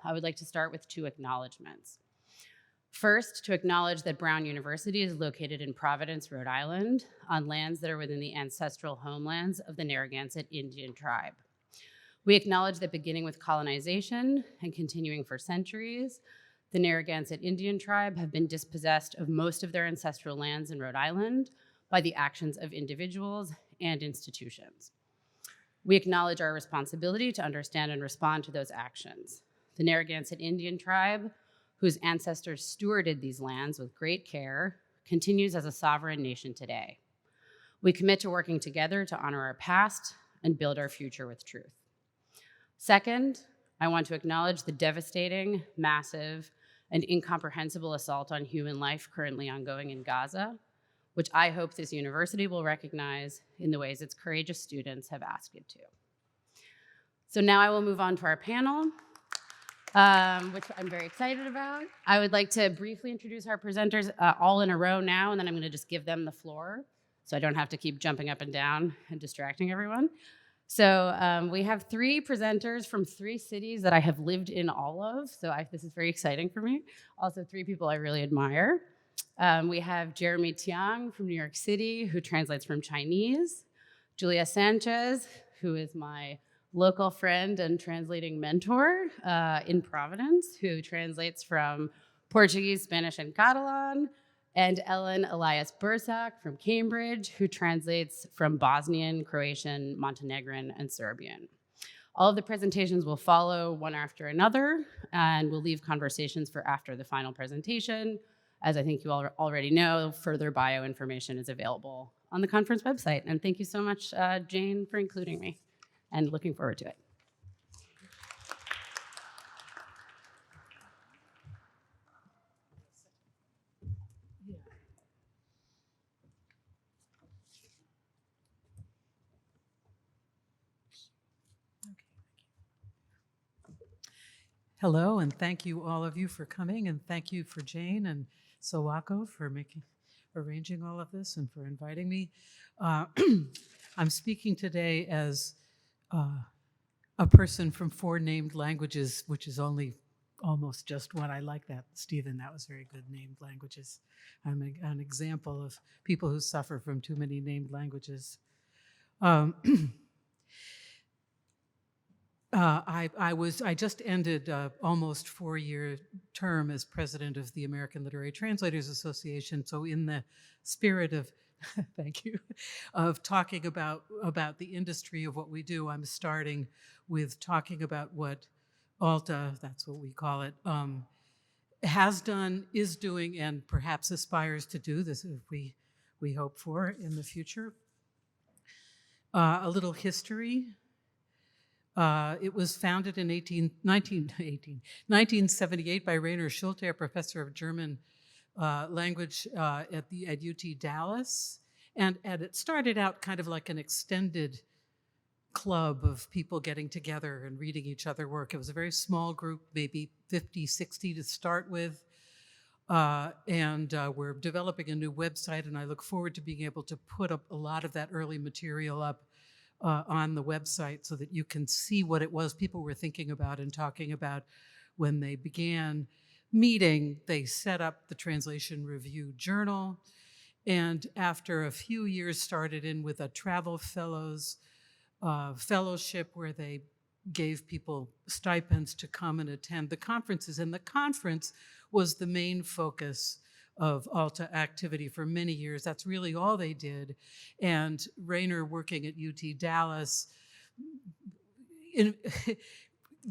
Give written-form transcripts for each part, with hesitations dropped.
I would like to start with two acknowledgements. First, to acknowledge that Brown University is located in Providence, Rhode Island, on lands that are within the ancestral homelands of the Narragansett Indian tribe. We acknowledge that beginning with colonization and continuing for centuries, the Narragansett Indian tribe have been dispossessed of most of their ancestral lands in Rhode Island by the actions of individuals and institutions. We acknowledge our responsibility to understand and respond to those actions. The Narragansett Indian tribe, whose ancestors stewarded these lands with great care, continues as a sovereign nation today. We commit to working together to honor our past and build our future with truth. Second, I want to acknowledge the devastating, massive, and incomprehensible assault on human life currently ongoing in Gaza, which I hope this university will recognize in the ways its courageous students have asked it to. So now I will move on to our panel, which I'm very excited about. I would like to briefly introduce our presenters all in a row now, and then I'm gonna just give them the floor so I don't have to keep jumping up and down and distracting everyone. So we have three presenters from three cities that I have lived in all of, so this is very exciting for me. Also, three people I really admire. We have Jeremy Tiang from New York City, who translates from Chinese. Julia Sanchez, who is my local friend and translating mentor in Providence, who translates from Portuguese, Spanish, and Catalan. And Ellen Elias Bursak from Cambridge, who translates from Bosnian, Croatian, Montenegrin, and Serbian. All of the presentations will follow one after another, and we'll leave conversations for after the final presentation. As I think you all already know, further bio information is available on the conference website. And thank you so much, Jane, for including me, and looking forward to it. Hello, and thank you all of you for coming, and thank you for Jane and Sawako for arranging all of this and for inviting me. I'm speaking today as a person from 4 named languages, which is only almost just one. I like that, Stephen. That was very good, named languages. I'm an example of people who suffer from too many named languages. I just ended almost 4-year term as president of the American Literary Translators Association. So in the spirit of, thank you, of talking about the industry of what we do, I'm starting with talking about what ALTA, that's what we call it, has done, is doing, and perhaps aspires to do. This is we hope for in the future. A little history. It was founded in 1978 by Rainer Schulte, a professor of German language at UT Dallas. And it started out kind of like an extended club of people getting together and reading each other work. It was a very small group, maybe 50, 60 to start with. And we're developing a new website, and I look forward to being able to put up a lot of that early material up on the website so that you can see what it was people were thinking about and talking about when they began meeting. They set up the Translation Review Journal, and after a few years started in with a travel fellows fellowship where they gave people stipends to come and attend the conferences, and the conference was the main focus of ALTA activity for many years. That's really all they did. And Rainer, working at UT Dallas,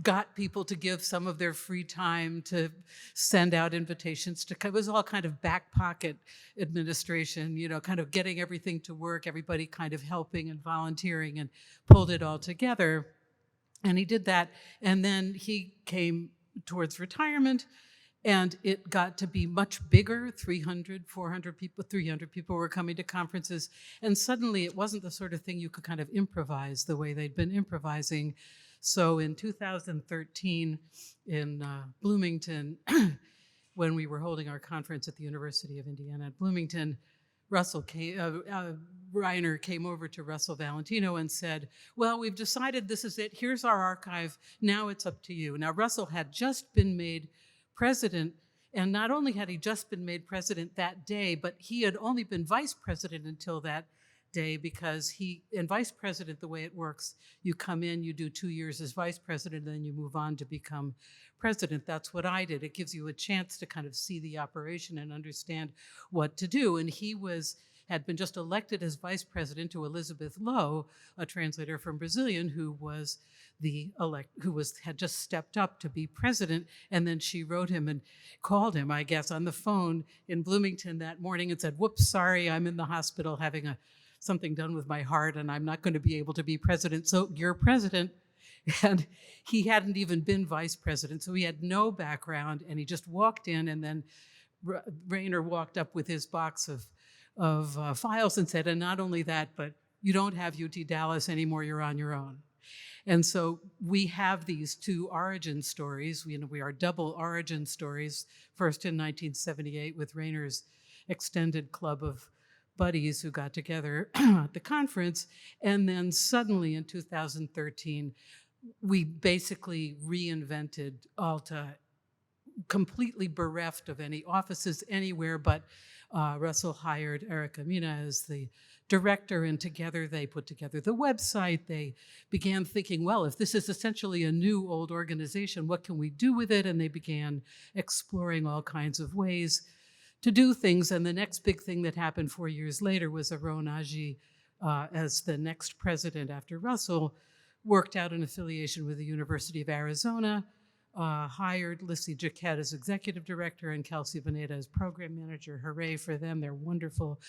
got people to give some of their free time to send out invitations to, it was all kind of back pocket administration, you know, kind of getting everything to work, everybody kind of helping and volunteering, and pulled it all together. And he did that. And then he came towards retirement, and it got to be much bigger, 300, 400 people, 300 people were coming to conferences. And suddenly it wasn't the sort of thing you could kind of improvise the way they'd been improvising. So in 2013 in Bloomington, when we were holding our conference at the University of Indiana at Bloomington, Reiner came over to Russell Valentino and said, well, we've decided this is it. Here's our archive. Now it's up to you. Now, Russell had just been made president, and not only had he just been made president that day, but he had only been vice president until that day, because in vice president, the way it works, you come in, you do 2 years as vice president, and then you move on to become president. That's what I did. It gives you a chance to kind of see the operation and understand what to do. And he had been just elected as vice president to Elizabeth Lowe, a translator from Brazilian, who had just stepped up to be president. And then she wrote him and called him, I guess, on the phone in Bloomington that morning and said, whoops, sorry, I'm in the hospital having something done with my heart, and I'm not going to be able to be president. So you're president. And he hadn't even been vice president, so he had no background, and he just walked in, and then Reiner walked up with his box of files and said, and not only that, but you don't have UT Dallas anymore, you're on your own. And so we have these two origin stories. We are double origin stories, first in 1978 with Reiner's extended club of buddies who got together at the conference, and then suddenly in 2013, we basically reinvented Alta, completely bereft of any offices anywhere, but Russell hired Erica Mina as the director, and together they put together the website. They began thinking, well, if this is essentially a new old organization, what can we do with it? And they began exploring all kinds of ways to do things. And the next big thing that happened 4 years later was Aron Agi, as the next president after Russell, worked out an affiliation with the University of Arizona, hired Lissy Jaquette as executive director and Kelsey Veneta as program manager. Hooray for them, they're wonderful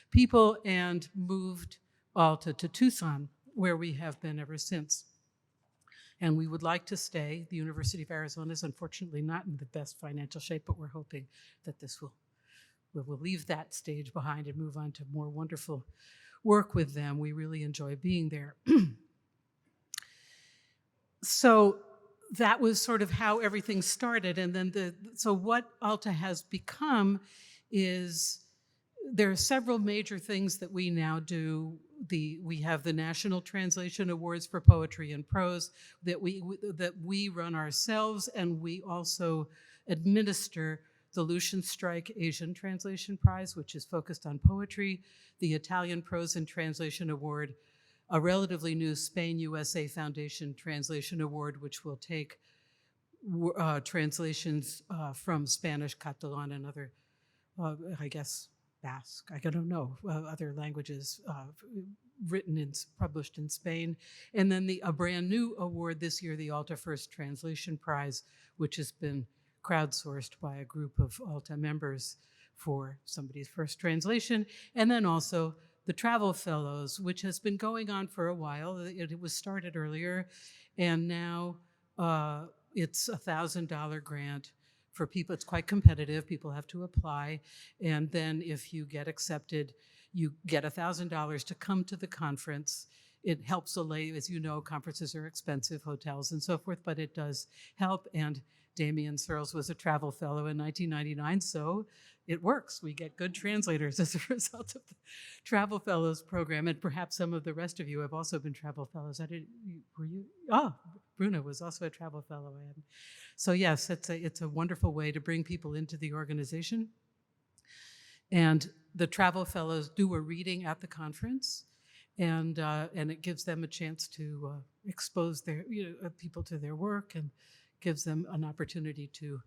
people, and moved Alta to Tucson, where we have been ever since. And we would like to stay. The University of Arizona is unfortunately not in the best financial shape, but we're hoping that we'll leave that stage behind and move on to more wonderful work with them. We really enjoy being there. So that was sort of how everything started. And then so what Alta has become is, there are several major things that we now do. We have the National Translation Awards for Poetry and Prose that we run ourselves, and we also administer the Lucian Strike Asian Translation Prize, which is focused on poetry, the Italian Prose and Translation Award, a relatively new Spain USA Foundation Translation Award, which will take translations from Spanish, Catalan, and other, I guess, Basque, I don't know, other languages published in Spain. And then a brand new award this year, the Alta First Translation Prize, which has been crowdsourced by a group of Alta members for somebody's first translation. And then also the Travel Fellows, which has been going on for a while. It was started earlier, and now it's a $1,000 grant for people. It's quite competitive. People have to apply. And then if you get accepted, you get $1,000 to come to the conference. It helps allay, as you know, conferences are expensive, hotels and so forth, but it does help. And Damien Searles was a travel fellow in 1999, so it works. We get good translators as a result of the Travel Fellows program, and perhaps some of the rest of you have also been travel fellows. Were you? Oh, Bruna was also a travel fellow. So yes, it's a wonderful way to bring people into the organization. And the Travel Fellows do a reading at the conference, and it gives them a chance to expose people to their work, and gives them an opportunity to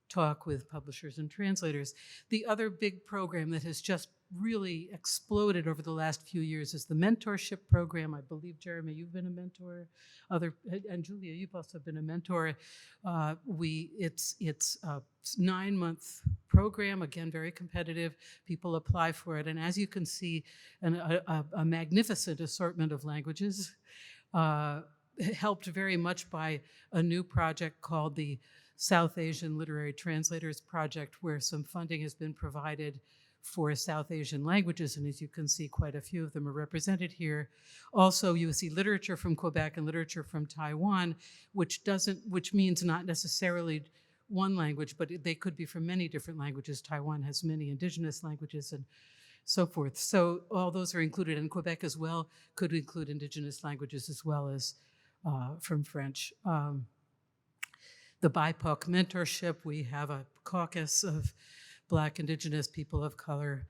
talk with publishers and translators. The other big program that has just really exploded over the last few years is the mentorship program. I believe, Jeremy, you've been a mentor, and Julia, you've also been a mentor. It's a 9-month program, again, very competitive. People apply for it, and as you can see, a magnificent assortment of languages, helped very much by a new project called the South Asian Literary Translators Project, where some funding has been provided for South Asian languages, and as you can see, quite a few of them are represented here. Also, you see literature from Quebec and literature from Taiwan, which means not necessarily one language, but they could be from many different languages. Taiwan has many indigenous languages, and so forth. So all those are included, and Quebec as well could include Indigenous languages as well as from French. The BIPOC mentorship, we have a caucus of Black, Indigenous, people of color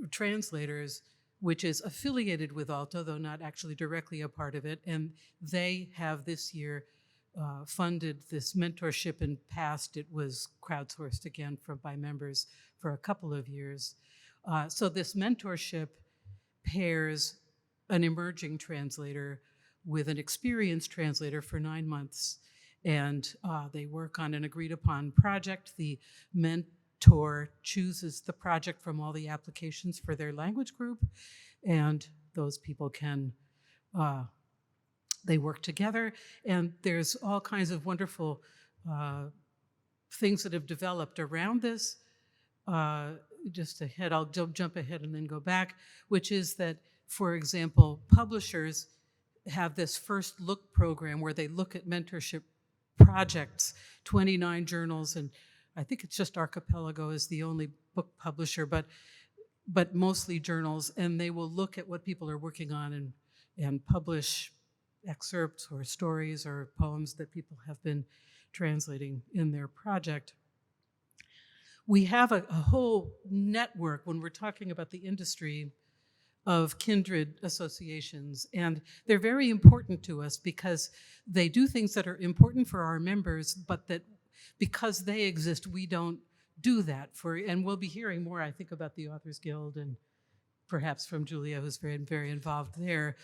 translators, which is affiliated with ALTA, though not actually directly a part of it. And they have this year funded this mentorship. In past, it was crowdsourced again by members for a couple of years. So this mentorship pairs an emerging translator with an experienced translator for 9 months. And they work on an agreed upon project. The mentor chooses the project from all the applications for their language group, and those people can, they work together. And there's all kinds of wonderful things that have developed around this. Just ahead, I'll jump ahead and then go back, which is that, for example, publishers have this first look program where they look at mentorship projects, 29 journals, and I think it's just Archipelago is the only book publisher, but mostly journals, and they will look at what people are working on and publish excerpts or stories or poems that people have been translating in their project. We have a whole network when we're talking about the industry of kindred associations, and they're very important to us because they do things that are important for our members, but that because they exist, we don't do that and we'll be hearing more, I think, about the Authors Guild and perhaps from Julia, who's very, very involved there.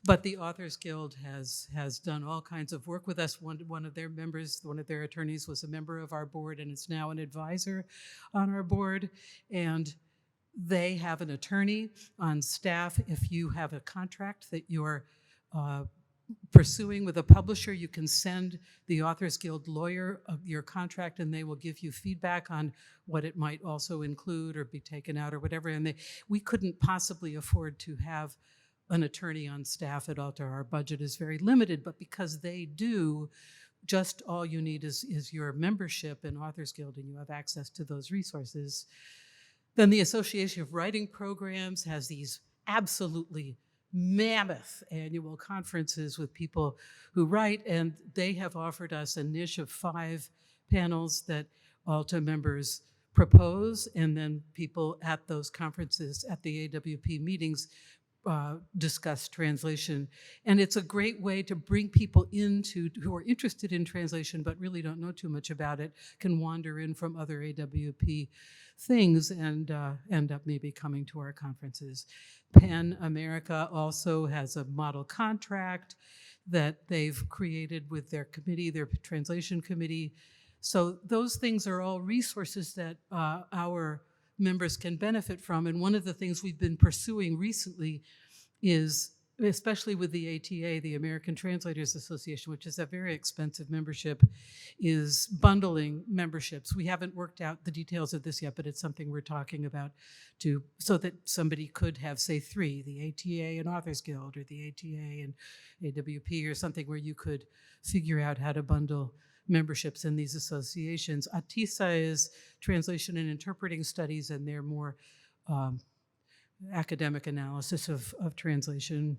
But the Authors Guild has done all kinds of work with us. One of their members, one of their attorneys was a member of our board and is now an advisor on our board. And they have an attorney on staff. If you have a contract that you're pursuing with a publisher, you can send the Authors Guild lawyer your contract and they will give you feedback on what it might also include or be taken out or whatever. And we couldn't possibly afford to have an attorney on staff at ALTA. Our budget is very limited, but because they do, just all you need is your membership in Authors Guild and you have access to those resources. Then the Association of Writing Programs has these absolutely mammoth annual conferences with people who write, and they have offered us a niche of 5 panels that ALTA members propose, and then people at those conferences, at the AWP meetings, discuss translation. And it's a great way to bring people into who are interested in translation but really don't know too much about it, can wander in from other AWP things and end up maybe coming to our conferences. PEN America also has a model contract that they've created with their committee, their translation committee. So those things are all resources that our members can benefit from. And one of the things we've been pursuing recently is, especially with the ATA, the American Translators Association, which is a very expensive membership, is bundling memberships. We haven't worked out the details of this yet, but it's something we're talking about so that somebody could have, say, 3, the ATA and Authors Guild, or the ATA and AWP, or something where you could figure out how to bundle memberships in these associations. ATISA is Translation and Interpreting Studies, and they're more academic analysis of translation.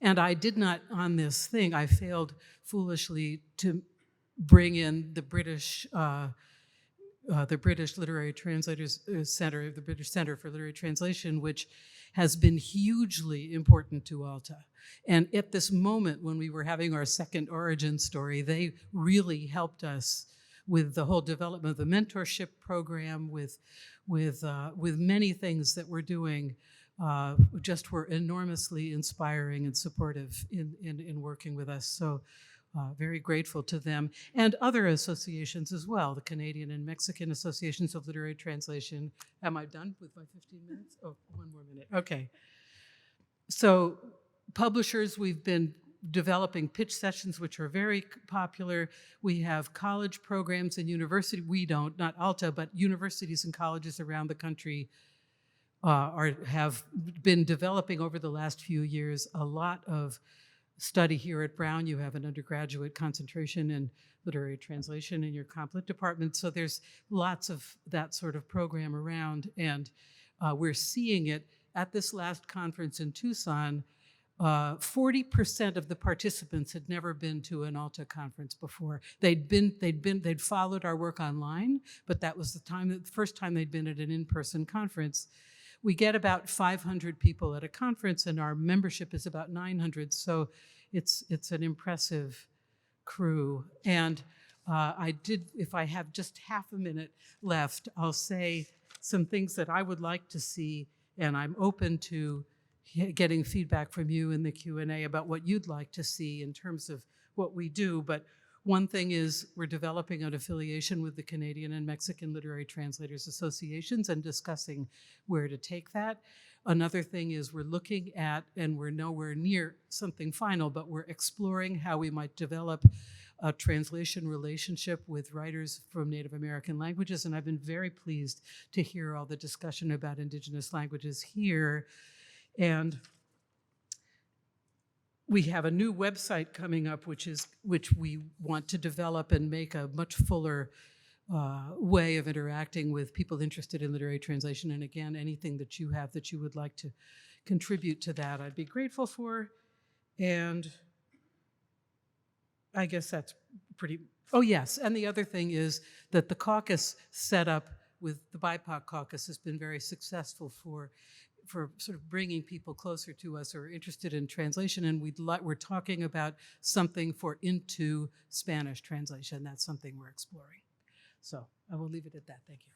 And I did not, on this thing, I failed foolishly to bring in the British Literary Translators Center, the British Center for Literary Translation, which has been hugely important to ALTA. And at this moment when we were having our second origin story, they really helped us with the whole development of the mentorship program, with many things that we're doing, just were enormously inspiring and supportive in working with us. So very grateful to them and other associations as well, the Canadian and Mexican Associations of Literary Translation. Am I done with my 15 minutes? Oh, 1 more minute. Okay. So publishers, we've been developing pitch sessions, which are very popular. We have college programs and university. We don't, not ALTA, but universities and colleges around the country have been developing over the last few years a lot of study here at Brown. You have an undergraduate concentration in literary translation in your comp lit department. So there's lots of that sort of program around. And we're seeing it at this last conference in Tucson. 40% of the participants had never been to an ALTA conference before. They'd followed our work online, but that was the first time they'd been at an in-person conference. We get about 500 people at a conference, and our membership is about 900. So it's an impressive crew. And if I have just half a minute left, I'll say some things that I would like to see, and I'm open to getting feedback from you in the Q&A about what you'd like to see in terms of what we do. But one thing is we're developing an affiliation with the Canadian and Mexican Literary Translators Associations and discussing where to take that. Another thing is we're looking at, and we're nowhere near something final, but we're exploring how we might develop a translation relationship with writers from Native American languages. And I've been very pleased to hear all the discussion about Indigenous languages here. And we have a new website coming up, which we want to develop and make a much fuller way of interacting with people interested in literary translation. And again, anything that you have that you would like to contribute to that, I'd be grateful for. And I guess that's pretty, oh yes, and the other thing is that the caucus set up with the BIPOC caucus has been very successful for sort of bringing people closer to us who are interested in translation, and we're talking about something for into Spanish translation. That's something we're exploring. So I will leave it at that. Thank you.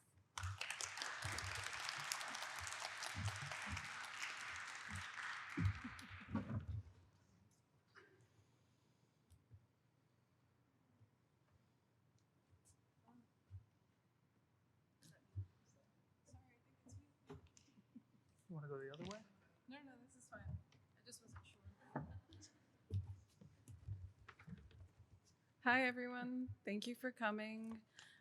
You want to go the other way? No, this is fine. I just wasn't sure. Hi, everyone. Thank you for coming.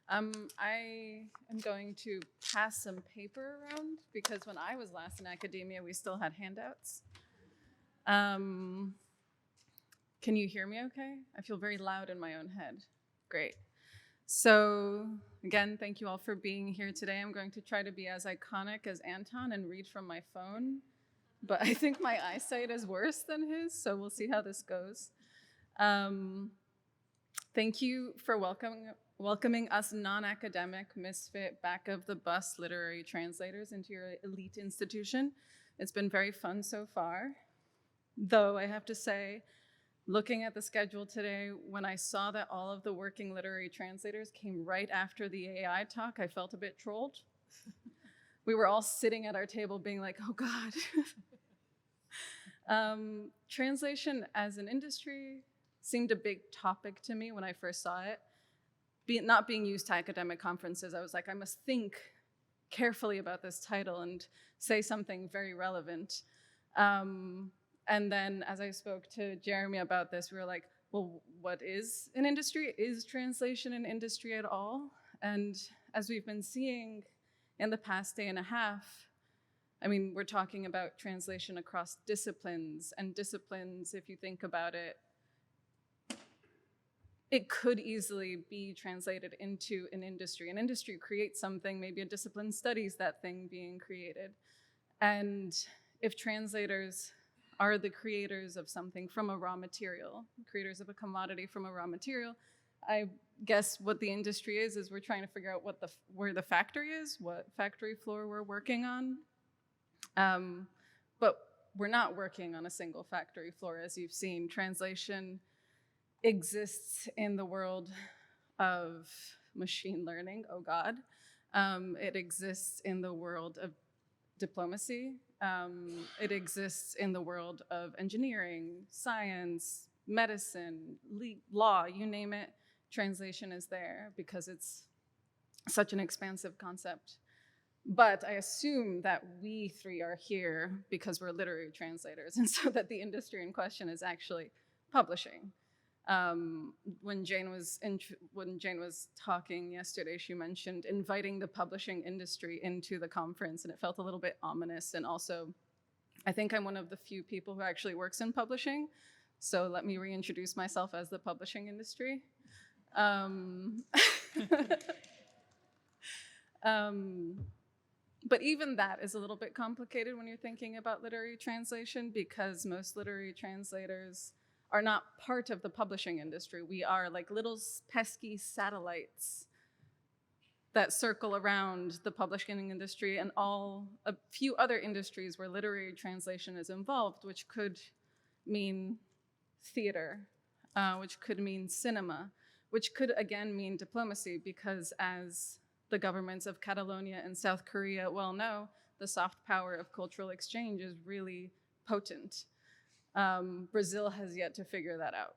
I am going to pass some paper around because when I was last in academia, we still had handouts. Can you hear me okay? I feel very loud in my own head. Great. So again, thank you all for being here today. I'm going to try to be as iconic as Anton and read from my phone, but I think my eyesight is worse than his, so we'll see how this goes. Thank you for welcoming us non-academic, misfit, back-of-the-bus literary translators into your elite institution. It's been very fun so far, though I have to say, looking at the schedule today, when I saw that all of the working literary translators came right after the AI talk, I felt a bit trolled. We were all sitting at our table being like, oh God. Translation as an industry seemed a big topic to me when I first saw it. Not being used to academic conferences, I was like, I must think carefully about this title and say something very relevant. And then as I spoke to Jeremy about this, we were like, well, what is an industry? Is translation an industry at all? And as we've been seeing in the past day and a half, I mean, we're talking about translation across disciplines, and disciplines, if you think about it, it could easily be translated into an industry. An industry creates something, maybe a discipline studies that thing being created. And if translators are the creators of something from a raw material, creators of a commodity from a raw material, I guess what the industry is we're trying to figure out where the factory is, what factory floor we're working on. But we're not working on a single factory floor, as you've seen. Translation exists in the world of machine learning, oh God. It exists in the world of diplomacy. It exists in the world of engineering, science, medicine, law, you name it. Translation is there because it's such an expansive concept. But I assume that we three are here because we're literary translators, and so that the industry in question is actually publishing. When Jane was talking yesterday, she mentioned inviting the publishing industry into the conference, and it felt a little bit ominous. And also, I think I'm one of the few people who actually works in publishing, So let me reintroduce myself as the publishing industry. Um, but even that is a little bit complicated when you're thinking about literary translation, because most literary translators are not part of the publishing industry. We are like little pesky satellites that circle around the publishing industry and a few other industries where literary translation is involved, which could mean theater, which could mean cinema, which could again mean diplomacy, because as the governments of Catalonia and South Korea well know, the soft power of cultural exchange is really potent. Brazil has yet to figure that out.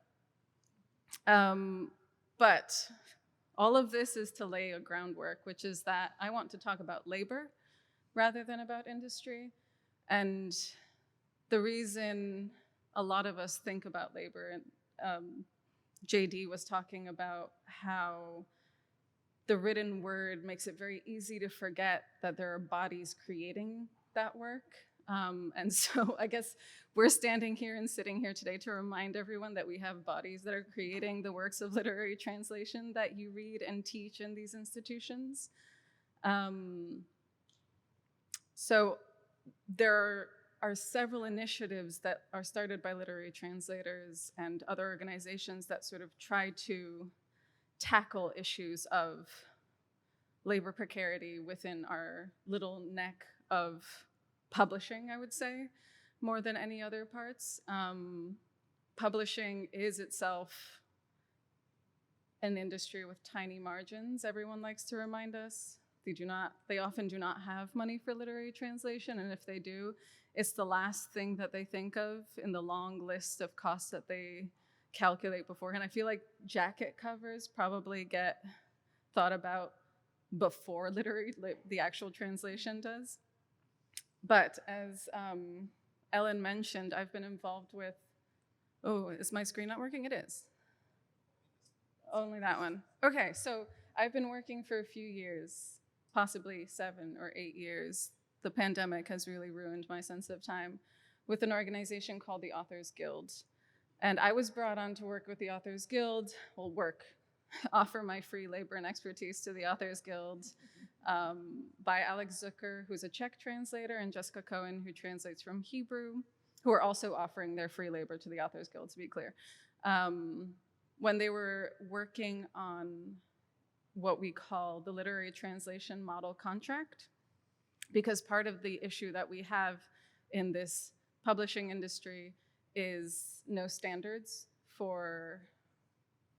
But all of this is to lay a groundwork, which is that I want to talk about labor rather than about industry. And the reason a lot of us think about labor, and JD was talking about how the written word makes it very easy to forget that there are bodies creating that work. And so I guess we're standing here and sitting here today to remind everyone that we have bodies that are creating the works of literary translation that you read and teach in these institutions. So there are several initiatives that are started by literary translators and other organizations that sort of try to tackle issues of labor precarity within our little neck of publishing, I would say, more than any other parts. Publishing is itself an industry with tiny margins. Everyone likes to remind us. They often do not have money for literary translation, and if they do, it's the last thing that they think of in the long list of costs that they calculate beforehand. I feel like jacket covers probably get thought about before the actual translation does. But as Ellen mentioned, I've been involved with, is my screen not working? It is. Only that one. Okay, so I've been working for a few years, possibly 7 or 8 years. The pandemic has really ruined my sense of time, with an organization called the Authors Guild. And I was brought on to work with the Authors Guild, offer my free labor and expertise to the Authors Guild by Alex Zucker, who's a Czech translator, and Jessica Cohen, who translates from Hebrew, who are also offering their free labor to the Authors Guild, to be clear. When they were working on what we call the literary translation model contract, because part of the issue that we have in this publishing industry is no standards for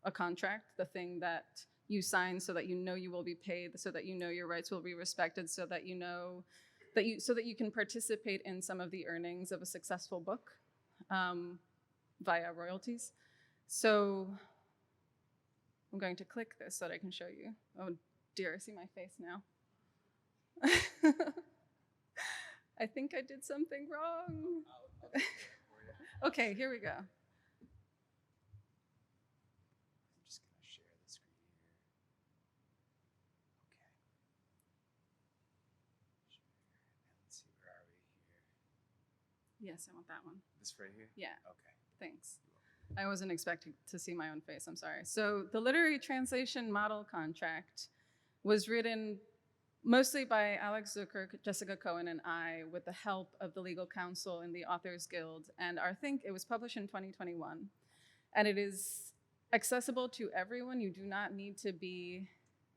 a contract, the thing that you sign so that you know you will be paid, so that you know your rights will be respected, so that you know that you can participate in some of the earnings of a successful book via royalties. So I'm going to click this so that I can show you. Oh dear, I see my face now. I think I did something wrong. Okay, here we go. I'm just going to share the screen here. Okay. Share. And let's see, where are we here? Yes, I want that one. This right here? Yeah. Okay. Thanks. I wasn't expecting to see my own face, I'm sorry. So the literary translation model contract was written mostly by Alex Zucker, Jessica Cohen, and I, with the help of the legal counsel in the Authors Guild. And I think it was published in 2021. And it is accessible to everyone. You do not need to be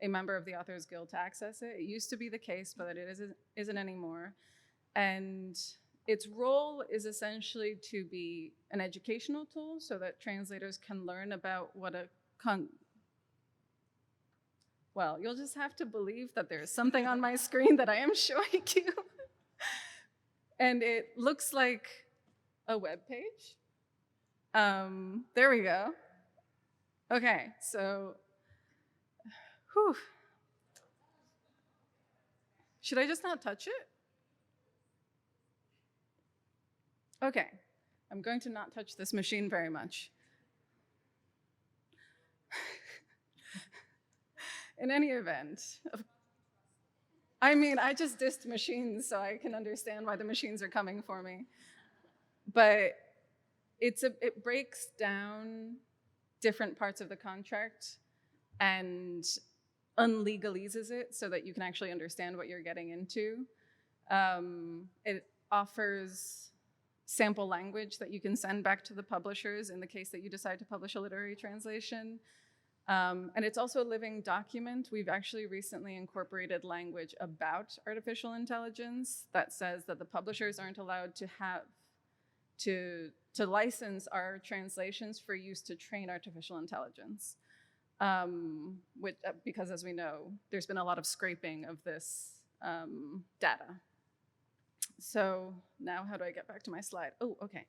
a member of the Authors Guild to access it. It used to be the case, but it isn't anymore. And its role is essentially to be an educational tool so that translators can learn about what well, you'll just have to believe that there's something on my screen that I am showing you. And it looks like a web page. There we go. Okay, so, whew. Should I just not touch it? Okay, I'm going to not touch this machine very much. In any event, I mean, I just dissed machines, so I can understand why the machines are coming for me. But it breaks down different parts of the contract and unlegalese it so that you can actually understand what you're getting into. It offers sample language that you can send back to the publishers in the case that you decide to publish a literary translation. And it's also a living document. We've actually recently incorporated language about artificial intelligence that says that the publishers aren't allowed to have to license our translations for use to train artificial intelligence. Because as we know, there's been a lot of scraping of this data. So now how do I get back to my slide? Oh, okay.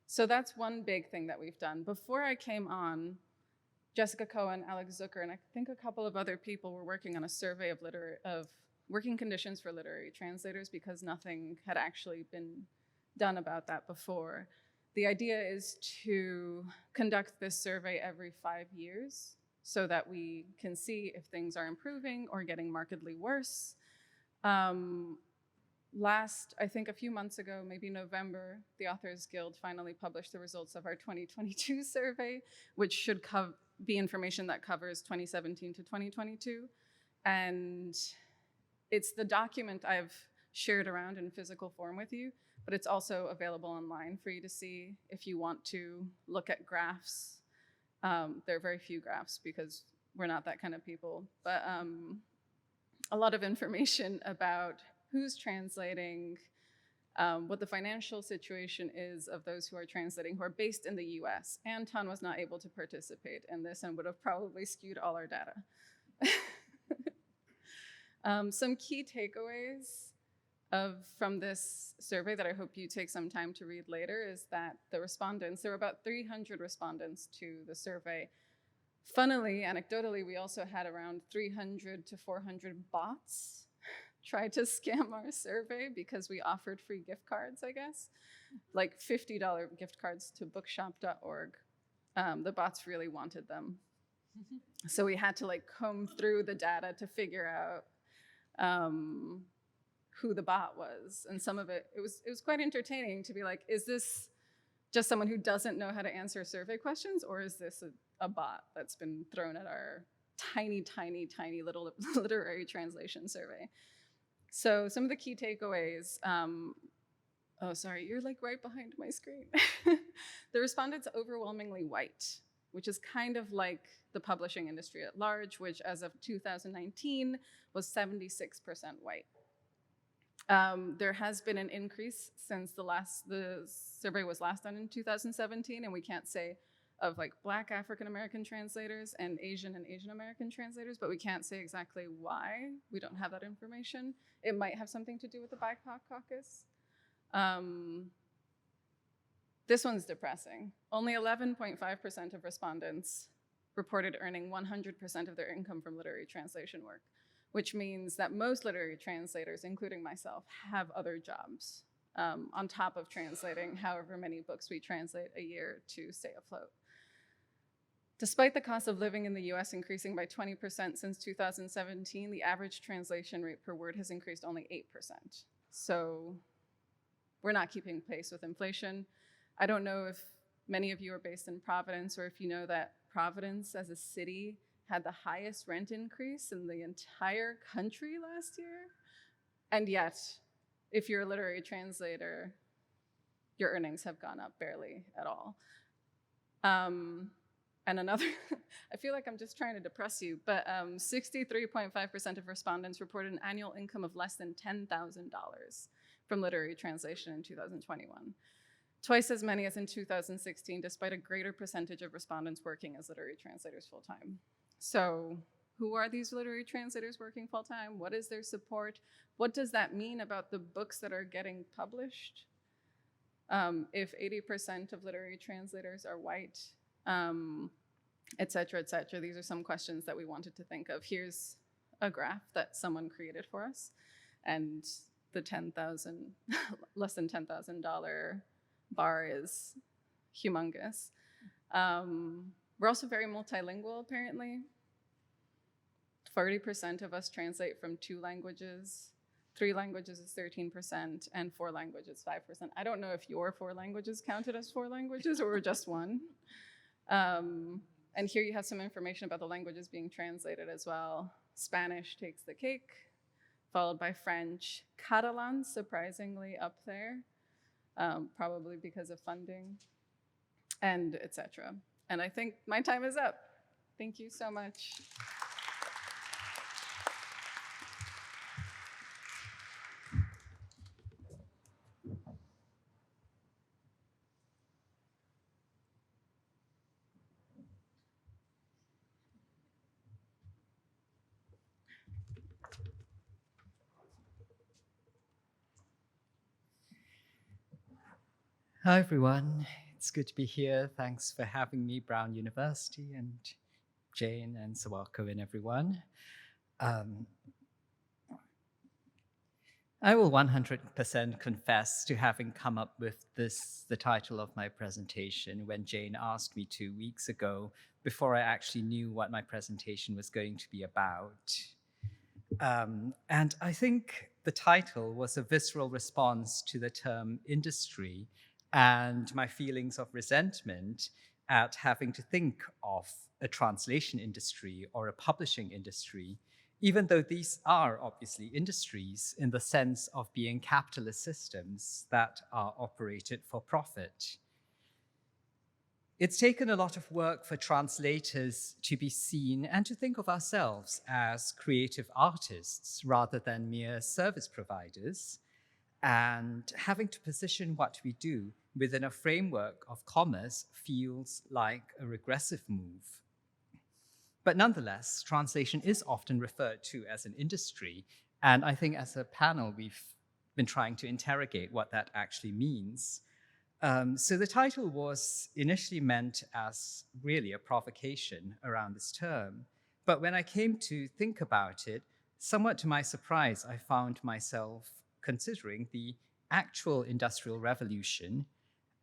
So that's one big thing that we've done. Before I came on, Jessica Cohen, Alex Zucker, and I think a couple of other people were working on a survey of working conditions for literary translators because nothing had actually been done about that before. The idea is to conduct this survey every 5 years so that we can see if things are improving or getting markedly worse. I think a few months ago, maybe November, the Authors Guild finally published the results of our 2022 survey, which should be information that covers 2017 to 2022. And it's the document I've shared around in physical form with you, but it's also available online for you to see if you want to look at graphs. There are very few graphs because we're not that kind of people, but a lot of information about who's translating, what the financial situation is of those who are translating, who are based in the US. Anton was not able to participate in this and would have probably skewed all our data. Some key takeaways from this survey that I hope you take some time to read later is that the respondents, there were about 300 respondents to the survey. Funnily, anecdotally, we also had around 300 to 400 bots try to scam our survey because we offered free gift cards, I guess, like $50 gift cards to bookshop.org. The bots really wanted them. So we had to comb through the data to figure out who the bot was. And some of it was quite entertaining to be like, is this just someone who doesn't know how to answer survey questions, or is this a bot that's been thrown at our tiny, tiny, tiny little literary translation survey? So some of the key takeaways, oh, sorry, you're right behind my screen. The respondents overwhelmingly white, which is kind of like the publishing industry at large, which as of 2019 was 76% white. There has been an increase since the survey was last done in 2017, and we can't say of Black African American translators and Asian American translators, but we can't say exactly why. We don't have that information. It might have something to do with the BIPOC caucus. This one's depressing. Only 11.5% of respondents reported earning 100% of their income from literary translation work, which means that most literary translators, including myself, have other jobs on top of translating however many books we translate a year to stay afloat. Despite the cost of living in the US increasing by 20% since 2017, the average translation rate per word has increased only 8%. So we're not keeping pace with inflation. I don't know if many of you are based in Providence or if you know that Providence as a city had the highest rent increase in the entire country last year. And yet, if you're a literary translator, your earnings have gone up barely at all. And another, I feel like I'm just trying to depress you, but 63.5% of respondents reported an annual income of less than $10,000 from literary translation in 2021. Twice as many as in 2016, despite a greater percentage of respondents working as literary translators full-time. So who are these literary translators working full-time? What is their support? What does that mean about the books that are getting published? If 80% of literary translators are white, et cetera, et cetera. These are some questions that we wanted to think of. Here's a graph that someone created for us. And the less than $10,000 bar is humongous. We're also very multilingual, apparently. 40% of us translate from 2 languages. 3 languages is 13%, and 4 languages 5%. I don't know if your 4 languages counted as 4 languages or just one. And here you have some information about the languages being translated as well. Spanish takes the cake, followed by French. Catalan, surprisingly, up there, probably because of funding, and etc. And I think my time is up. Thank you so much. Hi, everyone. It's good to be here. Thanks for having me, Brown University, and Jane and Sawako and everyone. I will 100% confess to having come up with the title of my presentation, when Jane asked me 2 weeks ago, before I actually knew what my presentation was going to be about. And I think the title was a visceral response to the term industry and my feelings of resentment at having to think of a translation industry or a publishing industry, even though these are obviously industries in the sense of being capitalist systems that are operated for profit. It's taken a lot of work for translators to be seen and to think of ourselves as creative artists rather than mere service providers, and having to position what we do within a framework of commerce feels like a regressive move. But nonetheless, translation is often referred to as an industry, and I think as a panel, we've been trying to interrogate what that actually means. So the title was initially meant as really a provocation around this term, but when I came to think about it, somewhat to my surprise, I found myself considering the actual Industrial Revolution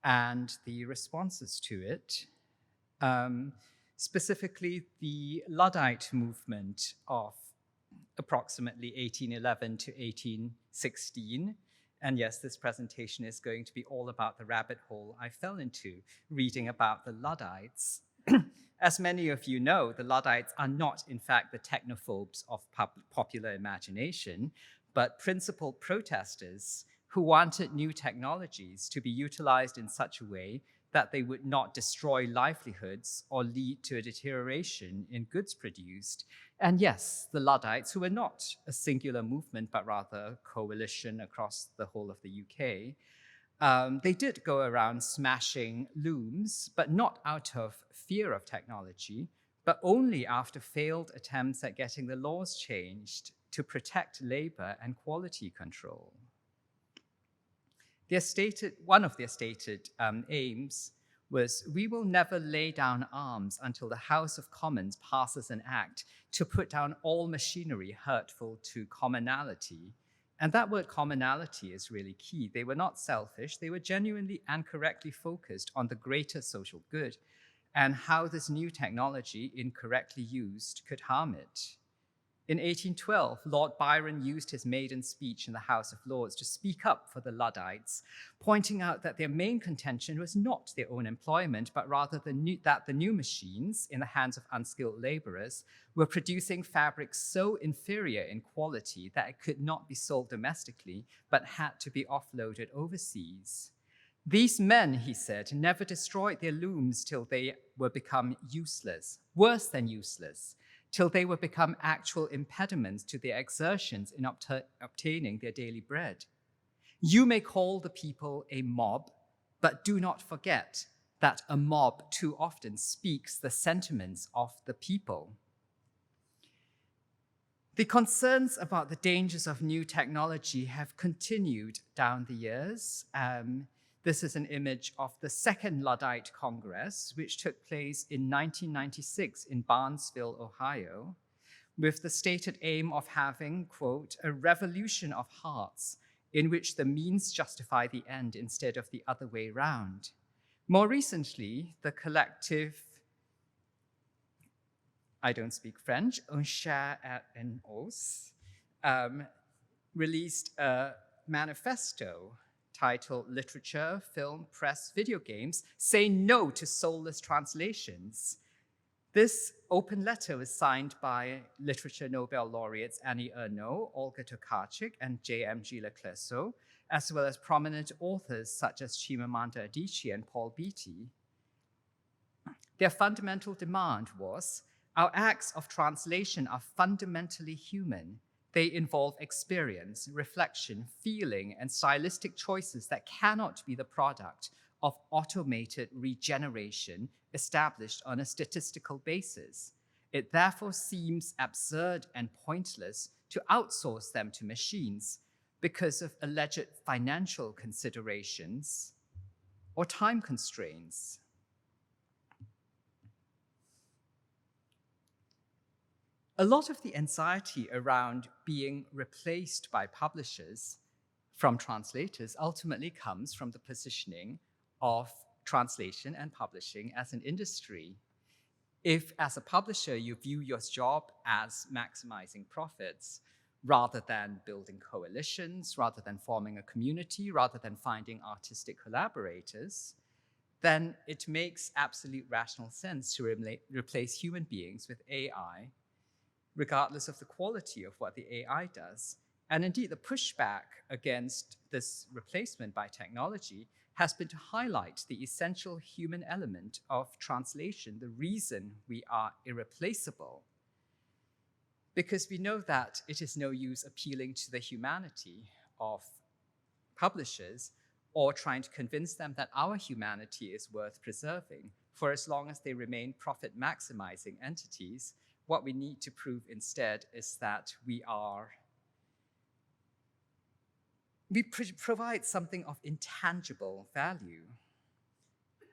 and the responses to it, specifically the Luddite movement of approximately 1811 to 1816. And yes, this presentation is going to be all about the rabbit hole I fell into reading about the Luddites. As many of you know, the Luddites are not, in fact, the technophobes of popular imagination, but principled protesters who wanted new technologies to be utilized in such a way that they would not destroy livelihoods or lead to a deterioration in goods produced. And yes, the Luddites, who were not a singular movement, but rather a coalition across the whole of the UK, they did go around smashing looms, but not out of fear of technology, but only after failed attempts at getting the laws changed to protect labor and quality control. One of their stated aims was, "We will never lay down arms until the House of Commons passes an act to put down all machinery hurtful to commonality." And that word commonality is really key. They were not selfish. They were genuinely and correctly focused on the greater social good and how this new technology, incorrectly used, could harm it. In 1812, Lord Byron used his maiden speech in the House of Lords to speak up for the Luddites, pointing out that their main contention was not their own employment, but rather that the new machines in the hands of unskilled laborers were producing fabrics so inferior in quality that it could not be sold domestically, but had to be offloaded overseas. These men, he said, never destroyed their looms till they were become useless, worse than useless, till they would become actual impediments to their exertions in obtaining their daily bread. You may call the people a mob, but do not forget that a mob too often speaks the sentiments of the people. The concerns about the dangers of new technology have continued down the years. This is an image of the Second Luddite Congress, which took place in 1996 in Barnesville, Ohio, with the stated aim of having, quote, "a revolution of hearts in which the means justify the end instead of the other way round." More recently, the collective, I don't speak French, Un Chat et un Os, released a manifesto titled Literature, Film, Press, Video Games Say No to Soulless Translations. This open letter was signed by Literature Nobel laureates Annie Ernaux, Olga Tokarczuk, and J.M.G. Leclerc, as well as prominent authors such as Chimamanda Adichie and Paul Beatty. Their fundamental demand was, our acts of translation are fundamentally human. They involve experience, reflection, feeling, and stylistic choices that cannot be the product of automated regeneration established on a statistical basis. It therefore seems absurd and pointless to outsource them to machines because of alleged financial considerations or time constraints. A lot of the anxiety around being replaced by publishers from translators ultimately comes from the positioning of translation and publishing as an industry. If, as a publisher, you view your job as maximizing profits, rather than building coalitions, rather than forming a community, rather than finding artistic collaborators, then it makes absolute rational sense to replace human beings with AI, regardless of the quality of what the AI does. And indeed, the pushback against this replacement by technology has been to highlight the essential human element of translation, the reason we are irreplaceable. Because we know that it is no use appealing to the humanity of publishers or trying to convince them that our humanity is worth preserving. For as long as they remain profit-maximizing entities, what we need to prove instead is that we provide something of intangible value.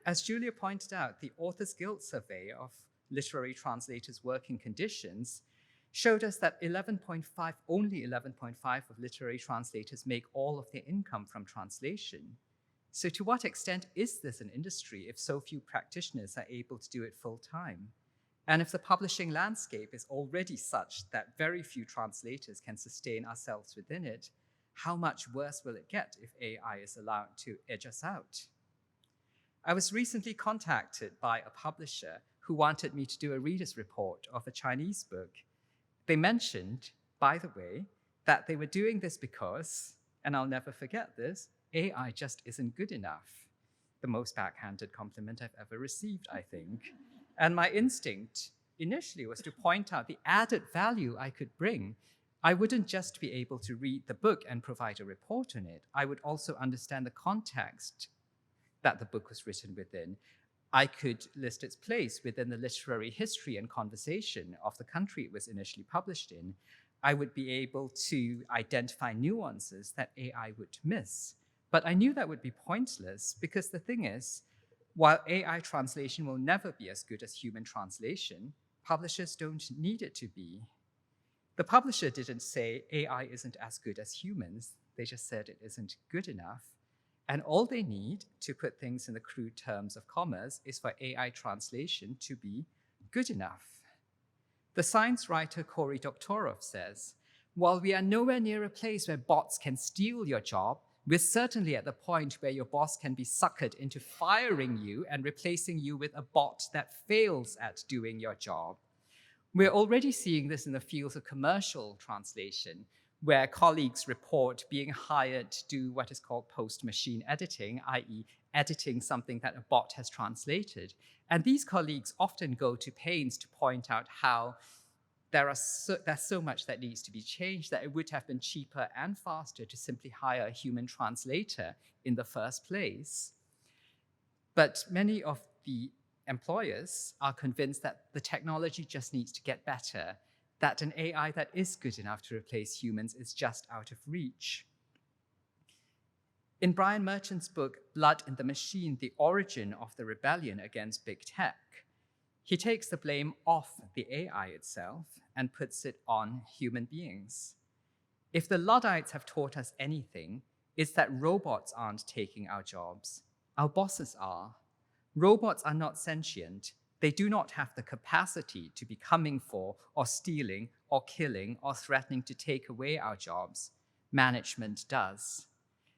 As Julia pointed out, the Authors Guild survey of literary translators' working conditions showed us that only 11.5% of literary translators make all of their income from translation. So to what extent is this an industry if so few practitioners are able to do it full time? And if the publishing landscape is already such that very few translators can sustain ourselves within it, how much worse will it get if AI is allowed to edge us out? I was recently contacted by a publisher who wanted me to do a reader's report of a Chinese book. They mentioned, by the way, that they were doing this because, and I'll never forget this, AI just isn't good enough. The most backhanded compliment I've ever received, I think. And my instinct initially was to point out the added value I could bring. I wouldn't just be able to read the book and provide a report on it. I would also understand the context that the book was written within. I could list its place within the literary history and conversation of the country it was initially published in. I would be able to identify nuances that AI would miss. But I knew that would be pointless because the thing is, while AI translation will never be as good as human translation, publishers don't need it to be. The publisher didn't say AI isn't as good as humans. They just said it isn't good enough. And all they need, to put things in the crude terms of commerce, is for AI translation to be good enough. The science writer Cory Doctorow says, while we are nowhere near a place where bots can steal your job, we're certainly at the point where your boss can be suckered into firing you and replacing you with a bot that fails at doing your job. We're already seeing this in the fields of commercial translation, where colleagues report being hired to do what is called post-machine editing, i.e. editing something that a bot has translated. And these colleagues often go to pains to point out how there's so much that needs to be changed that it would have been cheaper and faster to simply hire a human translator in the first place. But many of the employers are convinced that the technology just needs to get better, that an AI that is good enough to replace humans is just out of reach. In Brian Merchant's book, Blood in the Machine, The Origin of the Rebellion Against Big Tech, he takes the blame off the AI itself and puts it on human beings. If the Luddites have taught us anything, it's that robots aren't taking our jobs. Our bosses are. Robots are not sentient. They do not have the capacity to be coming for or stealing or killing or threatening to take away our jobs. management does.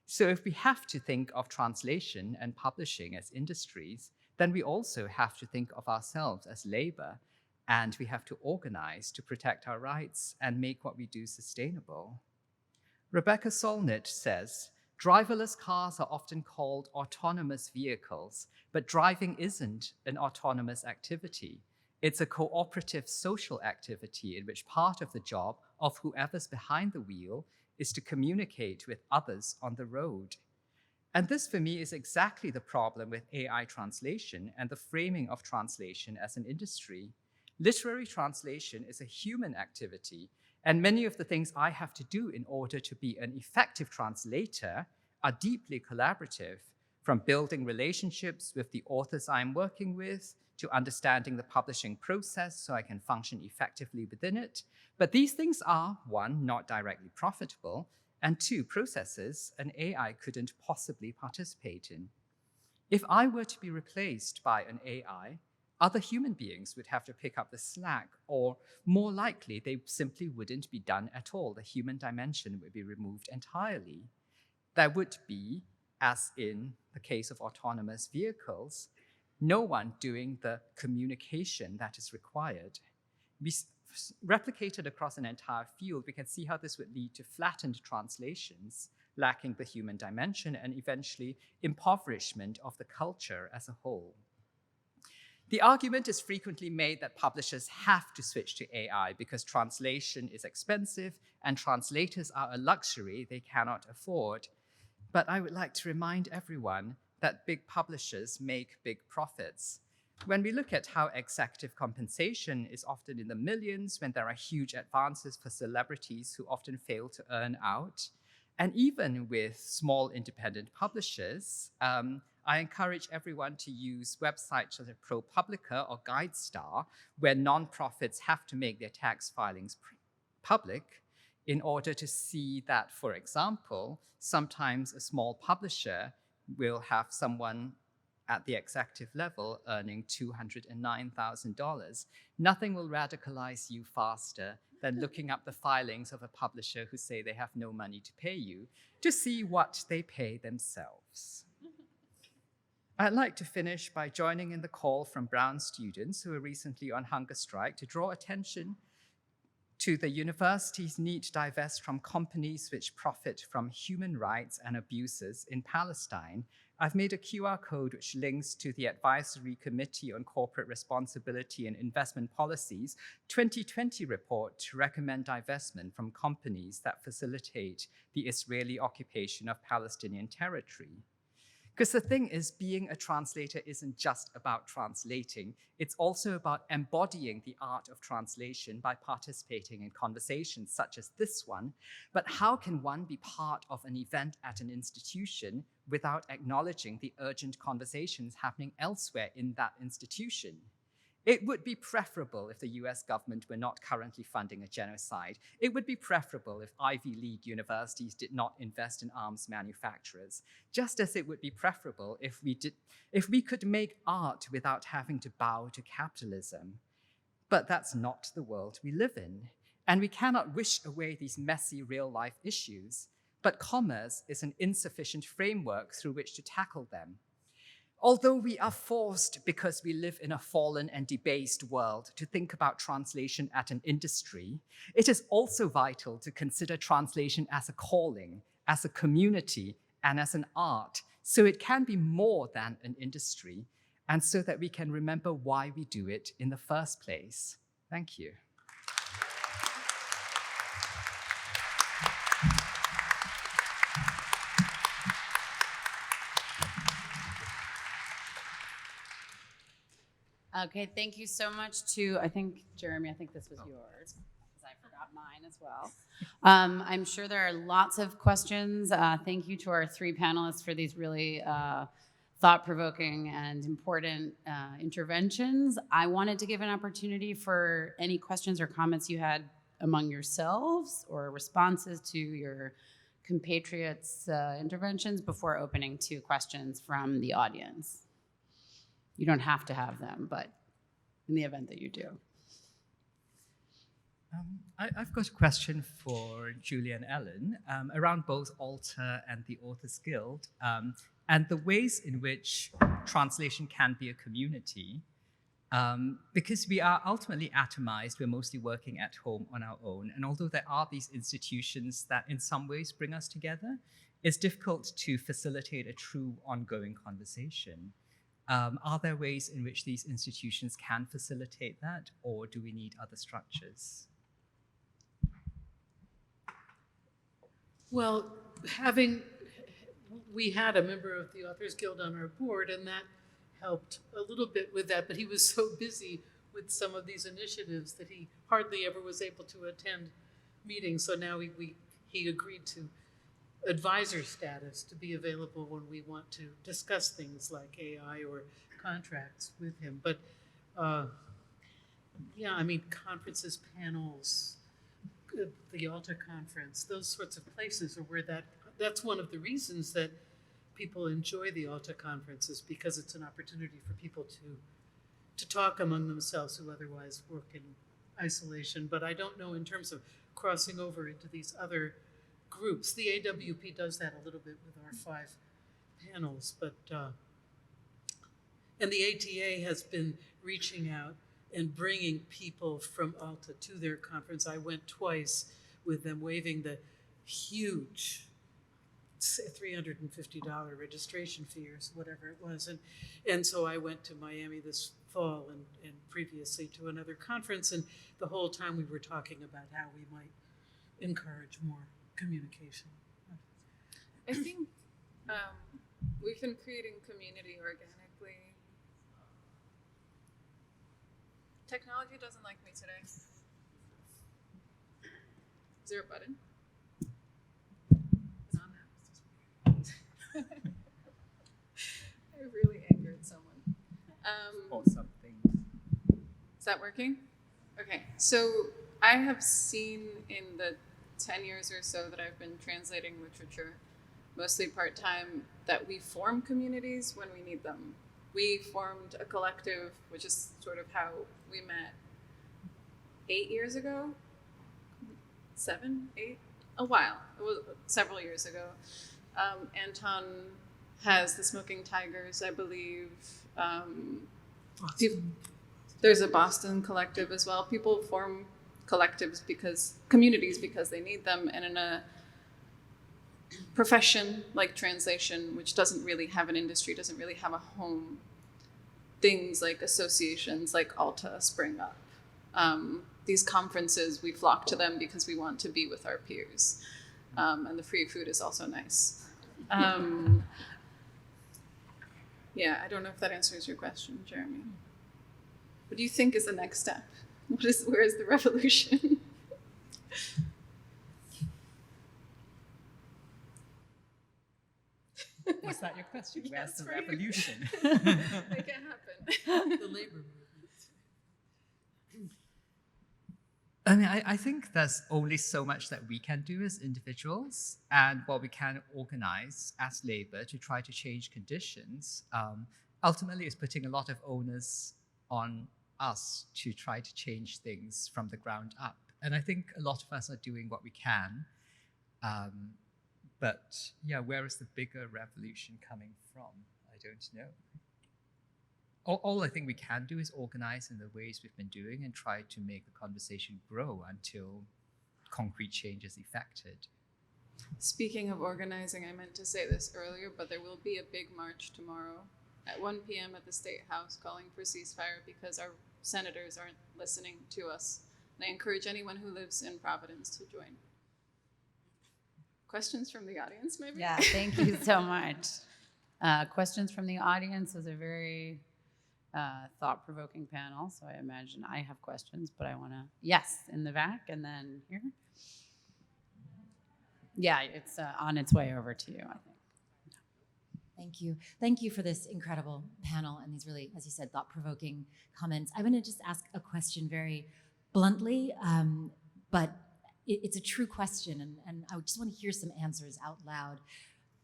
So if we have to think of translation and publishing as industries, then we also have to think of ourselves as labor, and we have to organize to protect our rights and make what we do sustainable. Rebecca Solnit says, driverless cars are often called autonomous vehicles, but driving isn't an autonomous activity. It's a cooperative social activity in which part of the job of whoever's behind the wheel is to communicate with others on the road. And this, for me, is exactly the problem with AI translation and the framing of translation as an industry. Literary translation is a human activity, and many of the things I have to do in order to be an effective translator are deeply collaborative, from building relationships with the authors I'm working with, to understanding the publishing process so I can function effectively within it. But these things are, one, not directly profitable, and two, processes an AI couldn't possibly participate in. If I were to be replaced by an AI, other human beings would have to pick up the slack, or more likely, they simply wouldn't be done at all. The human dimension would be removed entirely. There would be, as in the case of autonomous vehicles, no one doing the communication that is required. Replicated across an entire field, we can see how this would lead to flattened translations, lacking the human dimension, and eventually impoverishment of the culture as a whole. The argument is frequently made that publishers have to switch to AI because translation is expensive and translators are a luxury they cannot afford. But I would like to remind everyone that big publishers make big profits. When we look at how executive compensation is often in the millions, when there are huge advances for celebrities who often fail to earn out, and even with small independent publishers, I encourage everyone to use websites such as ProPublica or GuideStar, where nonprofits have to make their tax filings public in order to see that, for example, sometimes a small publisher will have someone at the executive level earning $209,000. Nothing will radicalize you faster than looking up the filings of a publisher who say they have no money to pay you to see what they pay themselves. I'd like to finish by joining in the call from Brown students who were recently on hunger strike to draw attention to the university's need to divest from companies which profit from human rights and abuses in Palestine. I've made a QR code which links to the Advisory Committee on Corporate Responsibility and Investment Policies 2020 report to recommend divestment from companies that facilitate the Israeli occupation of Palestinian territory. Because the thing is, being a translator isn't just about translating, it's also about embodying the art of translation by participating in conversations such as this one. But how can one be part of an event at an institution without acknowledging the urgent conversations happening elsewhere in that institution? It would be preferable if the US government were not currently funding a genocide. It would be preferable if Ivy League universities did not invest in arms manufacturers, just as it would be preferable if we could make art without having to bow to capitalism. But that's not the world we live in. And we cannot wish away these messy real-life issues, but commerce is an insufficient framework through which to tackle them. Although we are forced, because we live in a fallen and debased world, to think about translation as an industry, it is also vital to consider translation as a calling, as a community, and as an art, so it can be more than an industry, and so that we can remember why we do it in the first place. Thank you. Okay, thank you so much to, I think, Jeremy, I think this was yours, because I forgot mine as well. I'm sure there are lots of questions. Thank you to our three panelists for these really thought-provoking and important interventions. I wanted to give an opportunity for any questions or comments you had among yourselves or responses to your compatriots' interventions before opening to questions from the audience. You don't have to have them, but in the event that you do. I've got a question for Julia and Ellen around both Alta and the Authors Guild, and the ways in which translation can be a community. Because we are ultimately atomized, we're mostly working at home on our own. And although there are these institutions that in some ways bring us together, it's difficult to facilitate a true ongoing conversation. Are there ways in which these institutions can facilitate that, or do we need other structures? Well, we had a member of the Authors Guild on our board, and that helped a little bit with that, but he was so busy with some of these initiatives that he hardly ever was able to attend meetings. So now he agreed to advisor status to be available when we want to discuss things like AI or contracts with him. But yeah, I mean, conferences, panels, the Alta conference, those sorts of places are where that's one of the reasons that people enjoy the Alta conferences, because it's an opportunity for people to talk among themselves who otherwise work in isolation. But I don't know in terms of crossing over into these other groups. The AWP does that a little bit with our 5 panels, but and the ATA has been reaching out and bringing people from Alta to their conference. I went twice with them, waiving the huge $350 registration fee or whatever it was. And so I went to Miami this fall and previously to another conference. And the whole time we were talking about how we might encourage more communication. I think we've been creating community organically. Technology doesn't like me today. Is there a button? It's on now. I really angered someone. Or something. Is that working? Okay, so I have seen in the 10 years or so that I've been translating literature, mostly part-time, that we form communities when we need them. We formed a collective, which is sort of how we met 8 years ago, 7, 8, a while. It was several years ago. Anton has the Smoking Tigers, I believe. There's a Boston collective as well. People form communities because they need them, and in a profession like translation, which doesn't really have an industry, doesn't really have a home, things like associations like Alta spring up. These conferences, we flock to them because we want to be with our peers. And the free food is also nice. Yeah, I don't know if that answers your question, Jeremy. What do you think is the next step? Where is the revolution? Was that your question? Where's Yes, the for you. revolution? Make it happen. The labor movement. I mean, I think there's only so much that we can do as individuals, and what we can organize as labor to try to change conditions, ultimately is putting a lot of onus on us to try to change things from the ground up. And I think a lot of us are doing what we can. But yeah, where is the bigger revolution coming from? I don't know. All I think we can do is organize in the ways we've been doing and try to make the conversation grow until concrete change is effected. Speaking of organizing, I meant to say this earlier, but there will be a big march tomorrow at 1 p.m. at the State House calling for ceasefire because our senators aren't listening to us. And I encourage anyone who lives in Providence to join. Questions from the audience, maybe? Yeah, thank you so much. Questions from the audience is a very thought-provoking panel, so I imagine I have questions, but I want to, yes, in the back and then here. Yeah, it's on its way over to you, I think. Thank you. Thank you for this incredible panel and these really, as you said, thought-provoking comments. I'm going to just ask a question very bluntly, but it's a true question, and I just want to hear some answers out loud.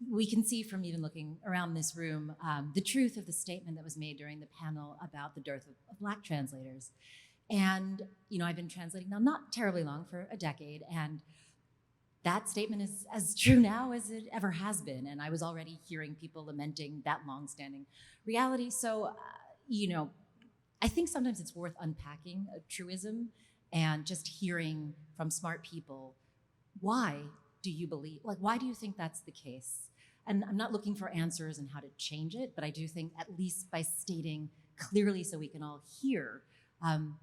We can see from even looking around this room the truth of the statement that was made during the panel about the dearth of Black translators. And, I've been translating now not terribly long, for a decade, and that statement is as true now as it ever has been. And I was already hearing people lamenting that longstanding reality. So, I think sometimes it's worth unpacking a truism and just hearing from smart people, why do you believe, why do you think that's the case? And I'm not looking for answers and how to change it, but I do think at least by stating clearly so we can all hear,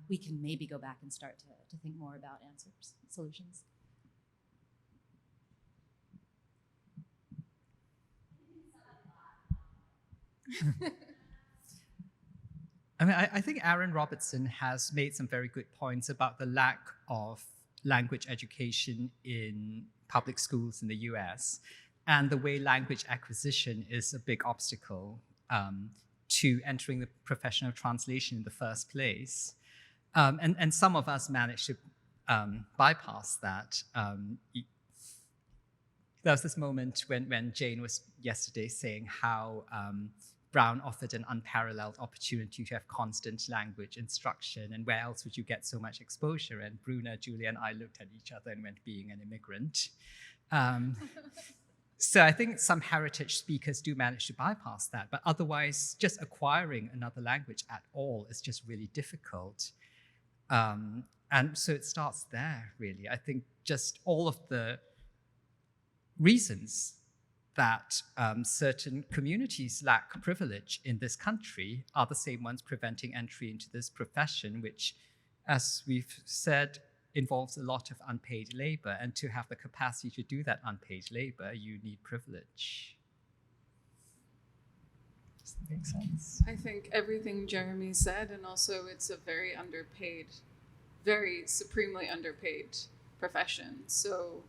we can maybe go back and start to think more about answers, solutions. I mean, I think Aaron Robertson has made some very good points about the lack of language education in public schools in the US, and the way language acquisition is a big obstacle to entering the profession of translation in the first place. And some of us managed to bypass that. There was this moment when Jane was yesterday saying how Brown offered an unparalleled opportunity to have constant language instruction, and where else would you get so much exposure? And Bruna, Julia, and I looked at each other and went, being an immigrant. So I think some heritage speakers do manage to bypass that, but otherwise just acquiring another language at all is just really difficult. And so it starts there, really. I think just all of the reasons that certain communities lack privilege in this country are the same ones preventing entry into this profession, which, as we've said, involves a lot of unpaid labor. And to have the capacity to do that unpaid labor, you need privilege. Does that make sense? I think everything Jeremy said, and also it's a very underpaid, very supremely underpaid profession. So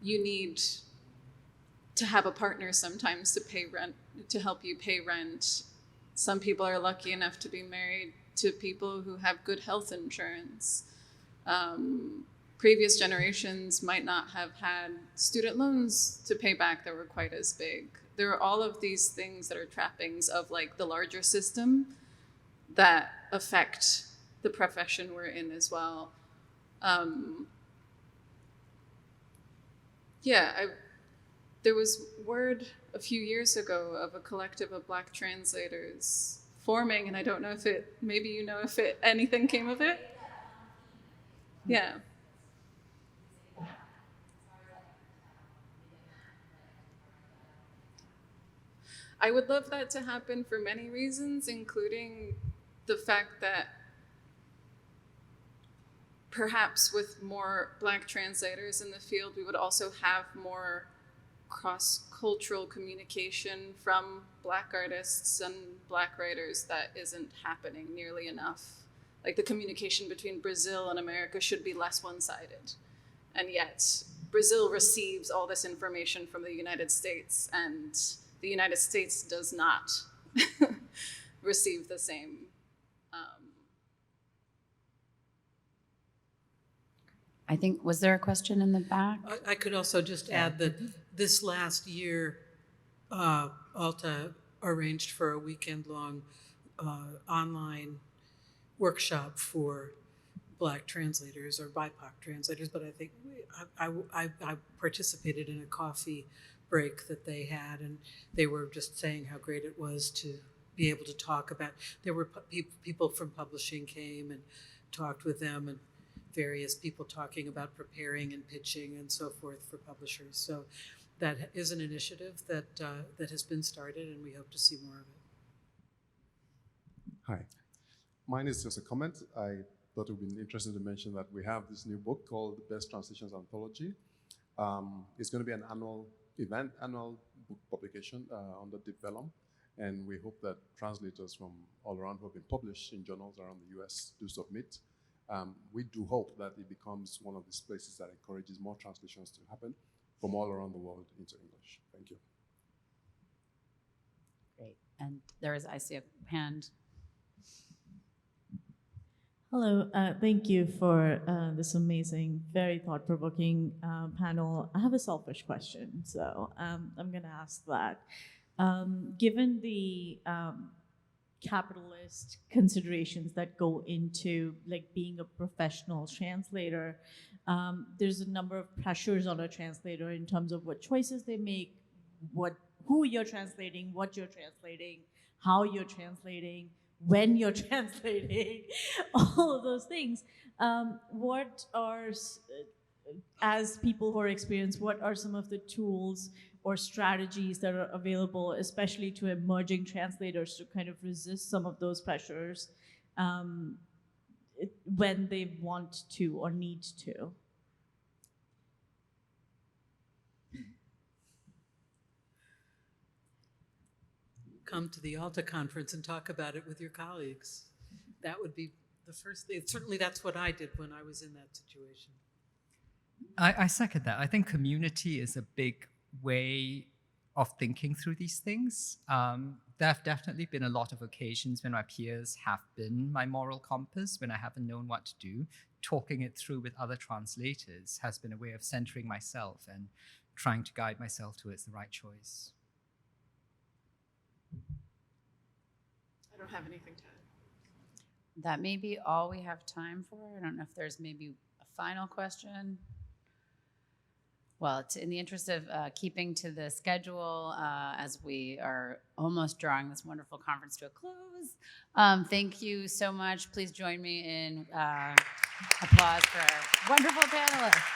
you need to have a partner sometimes to pay rent, to help you pay rent. Some people are lucky enough to be married to people who have good health insurance. Previous generations might not have had student loans to pay back that were quite as big. There are all of these things that are trappings of the larger system that affect the profession we're in as well. There was word a few years ago of a collective of Black translators forming, and I don't know if anything came of it. Yeah. I would love that to happen for many reasons, including the fact that perhaps with more Black translators in the field, we would also have more cross-cultural communication from Black artists and Black writers that isn't happening nearly enough. The communication between Brazil and America should be less one-sided. And yet, Brazil receives all this information from the United States, and the United States does not receive the same. I think, was there a question in the back? I could also just add that this last year, Alta arranged for a weekend-long online workshop for Black translators or BIPOC translators, but I think I participated in a coffee break that they had, and they were just saying how great it was to be able to talk about. There were people from publishing came and talked with them, and various people talking about preparing and pitching and so forth for publishers. So that is an initiative that has been started, and we hope to see more of it. Hi. Mine is just a comment. I thought it would be interesting to mention that we have this new book called Best Translations Anthology. It's going to be an annual event, annual book publication under Deep Vellum. And we hope that translators from all around who have been published in journals around the US do submit. We do hope that it becomes one of these places that encourages more translations to happen from all around the world into English. Thank you. Great. And I see a hand. Hello, thank you for this amazing, very thought-provoking panel. I have a selfish question, so I'm going to ask that. Given the capitalist considerations that go into like being a professional translator. There's a number of pressures on a translator in terms of what choices they make, who you're translating, what you're translating, how you're translating, when you're translating, all of those things. What are, as people who are experienced, what are some of the tools or strategies that are available, especially to emerging translators, to kind of resist some of those pressures when they want to or need to? Come to the ALTA conference and talk about it with your colleagues. That would be the first thing. Certainly that's what I did when I was in that situation. I second that. I think community is a big way of thinking through these things. There have definitely been a lot of occasions when my peers have been my moral compass, when I haven't known what to do. Talking it through with other translators has been a way of centering myself and trying to guide myself towards the right choice. I don't have anything to add. That may be all we have time for. I don't know if there's maybe a final question. Well, in the interest of keeping to the schedule, as we are almost drawing this wonderful conference to a close, thank you so much. Please join me in applause for our wonderful panelists.